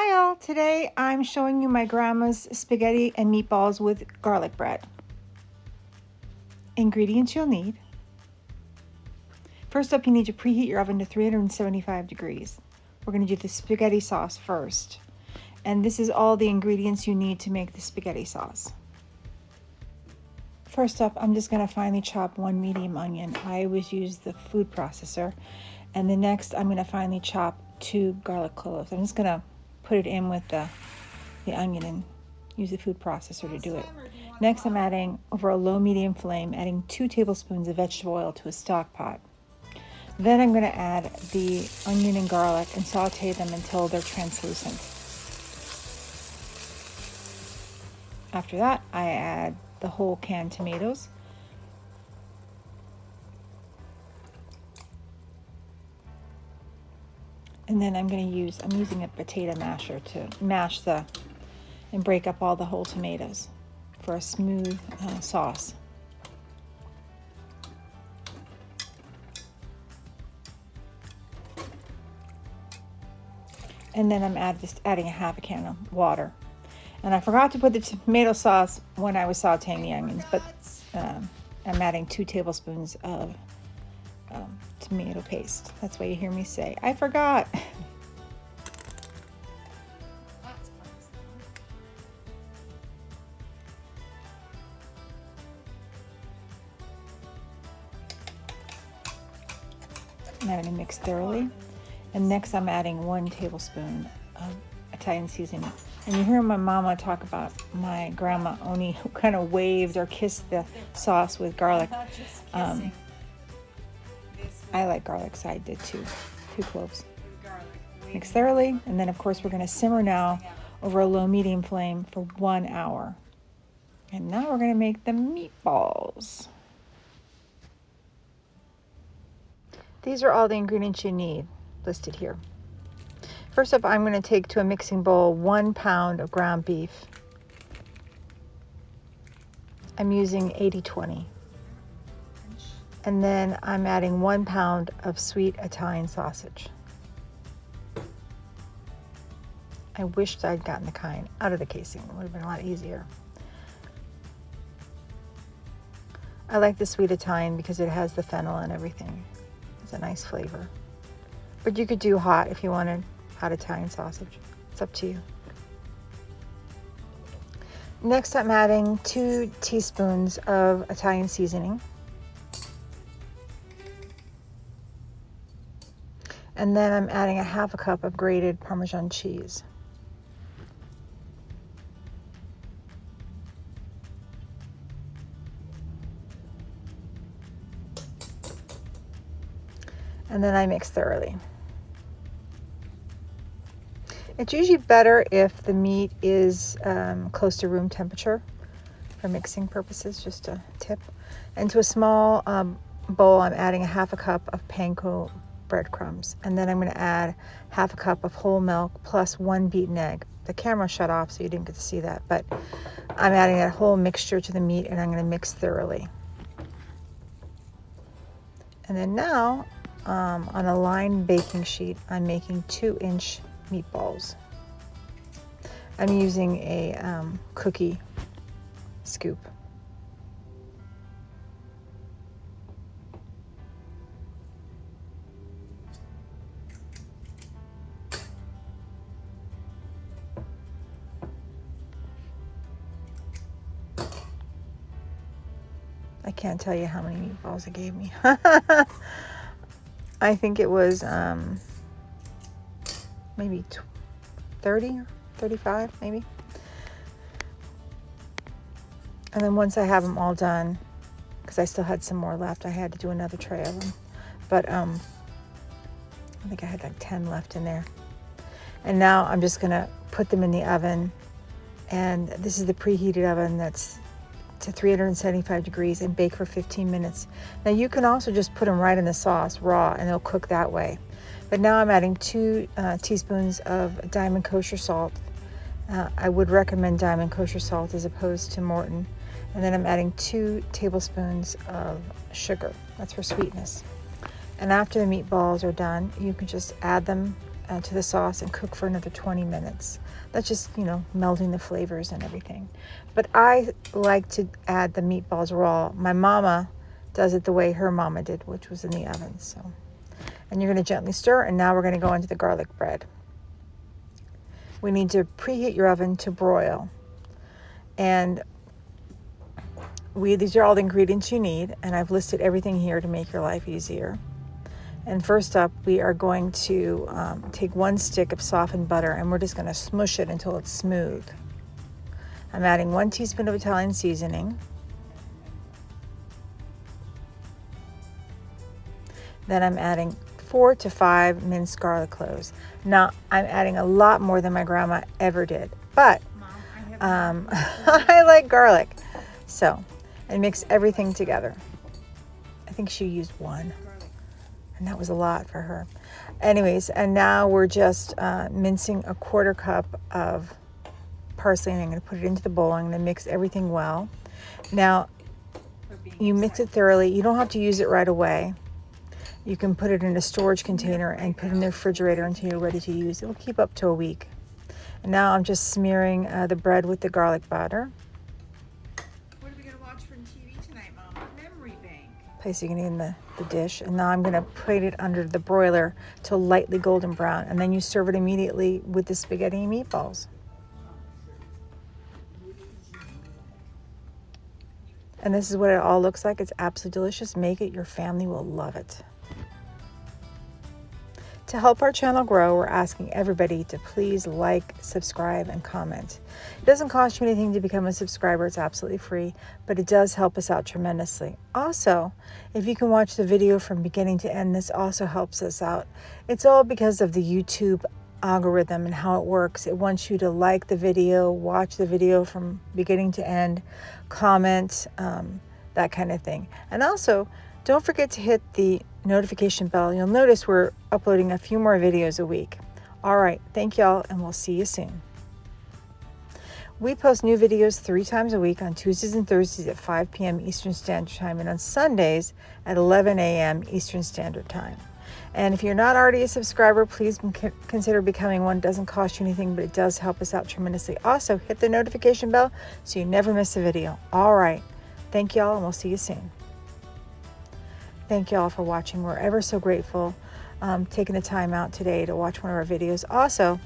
Hi all, today I'm showing you my grandma's spaghetti and meatballs with garlic bread. Ingredients you'll need. First up, you need to preheat your oven to 375 degrees. We're going to do the spaghetti sauce first. And this is all the ingredients you need to make the spaghetti sauce. First up, I'm just going to finely chop one medium onion. I always use the food processor. And then next, I'm going to finely chop 2 garlic cloves. I'm just going to put it in with the onion and use the food processor to do it. Next, I'm adding, over a low-medium flame, adding 2 tablespoons of vegetable oil to a stock pot. Then I'm going to add the onion and garlic and saute them until they're translucent. After that, I add the whole canned tomatoes. And then I'm using a potato masher to mash and break up all the whole tomatoes for a smooth sauce. And then I'm just adding a half a can of water. And I forgot to put the tomato sauce when I was sauteing the onions, but I'm adding 2 tablespoons of tomato paste. That's why you hear me say, I forgot. And I'm going to mix thoroughly. And next I'm adding 1 tablespoon of Italian seasoning. And you hear my mama talk about my grandma only kind of waved or kissed the sauce with garlic. I like garlic, so I did 2 cloves. Mix thoroughly, and then of course we're going to simmer now over a low-medium flame for 1 hour. And now we're going to make the meatballs. These are all the ingredients you need listed here. First up, I'm going to take to a mixing bowl 1 pound of ground beef. I'm using 80/20. And then I'm adding 1 pound of sweet Italian sausage. I wished I'd gotten the kind out of the casing. It would have been a lot easier. I like the sweet Italian because it has the fennel and everything. It's a nice flavor. But you could do hot if you wanted hot Italian sausage. It's up to you. Next, I'm adding 2 teaspoons of Italian seasoning. And then I'm adding a half a cup of grated Parmesan cheese. And then I mix thoroughly. It's usually better if the meat is close to room temperature for mixing purposes, just a tip. And to a small bowl, I'm adding a half a cup of panko breadcrumbs. And then I'm going to add half a cup of whole milk plus 1 beaten egg. The camera shut off, so you didn't get to see that. But I'm adding that whole mixture to the meat, and I'm going to mix thoroughly. And then now, on a lined baking sheet, I'm making 2-inch meatballs. I'm using a cookie scoop. I can't tell you how many meatballs it gave me. I think it was maybe 30 or 35 maybe. And then once I have them all done, because I still had some more left, I had to do another tray of them. But I think I had like 10 left in there. And now I'm just going to put them in the oven. And this is the preheated oven that's to 375 degrees and bake for 15 minutes. Now you can also just put them right in the sauce raw and they'll cook that way. But now I'm adding 2 teaspoons of Diamond Kosher salt. I would recommend Diamond Kosher salt as opposed to Morton. And then I'm adding 2 tablespoons of sugar. That's for sweetness. And after the meatballs are done, you can just add them to the sauce and cook for another 20 minutes. That's just, you know, melding the flavors and everything. But I like to add the meatballs raw. My mama does it the way her mama did, which was in the oven. So, and you're going to gently stir, and now we're going to go into the garlic bread. We need to preheat your oven to broil. And these are all the ingredients you need, and I've listed everything here to make your life easier. And first up, we are going to take 1 stick of softened butter, and we're just going to smush it until it's smooth. I'm adding 1 teaspoon of Italian seasoning. Then I'm adding 4 to 5 minced garlic cloves. Now, I'm adding a lot more than my grandma ever did, but Mom, I like garlic. So, and mix everything together. I think she used 1, and that was a lot for her. Anyways, and now we're just mincing a 1/4 cup of parsley, and I'm going to put it into the bowl. I'm going to mix everything well. Now, you mix it thoroughly. You don't have to use it right away. You can put it in a storage container and put it in the refrigerator until you're ready to use it. It will keep up to a week. And now I'm just smearing the bread with the garlic butter. What are we going to watch from TV tonight, Mom? Memory bank. Placing it in the dish. And now I'm going to put it under the broiler till lightly golden brown. And then you serve it immediately with the spaghetti and meatballs. And this is what it all looks like. It's absolutely delicious. Make it. Your family will love it. To help our channel grow, we're asking everybody to please like, subscribe, and comment. It doesn't cost you anything to become a subscriber. It's absolutely free, but it does help us out tremendously. Also, if you can watch the video from beginning to end, this also helps us out. It's all because of the YouTube algorithm and how it works. It wants you to like the video, watch the video from beginning to end, comment, that kind of thing. And also, don't forget to hit the notification bell. You'll notice we're uploading a few more videos a week. All right, thank y'all, and we'll see you soon. We post new videos 3 times a week on Tuesdays and Thursdays at 5 p.m. Eastern Standard Time, and on Sundays at 11 a.m. Eastern Standard Time. And if you're not already a subscriber, please consider becoming one. It doesn't cost you anything, but it does help us out tremendously. Also, hit the notification bell so you never miss a video. All right, thank y'all, and we'll see you soon. Thank you all for watching. We're ever so grateful taking the time out today to watch one of our videos. Also,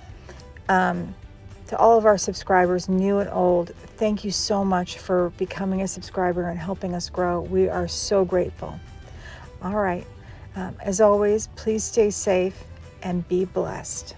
to all of our subscribers, new and old, thank you so much for becoming a subscriber and helping us grow. We are so grateful. All right. As always, please stay safe and be blessed.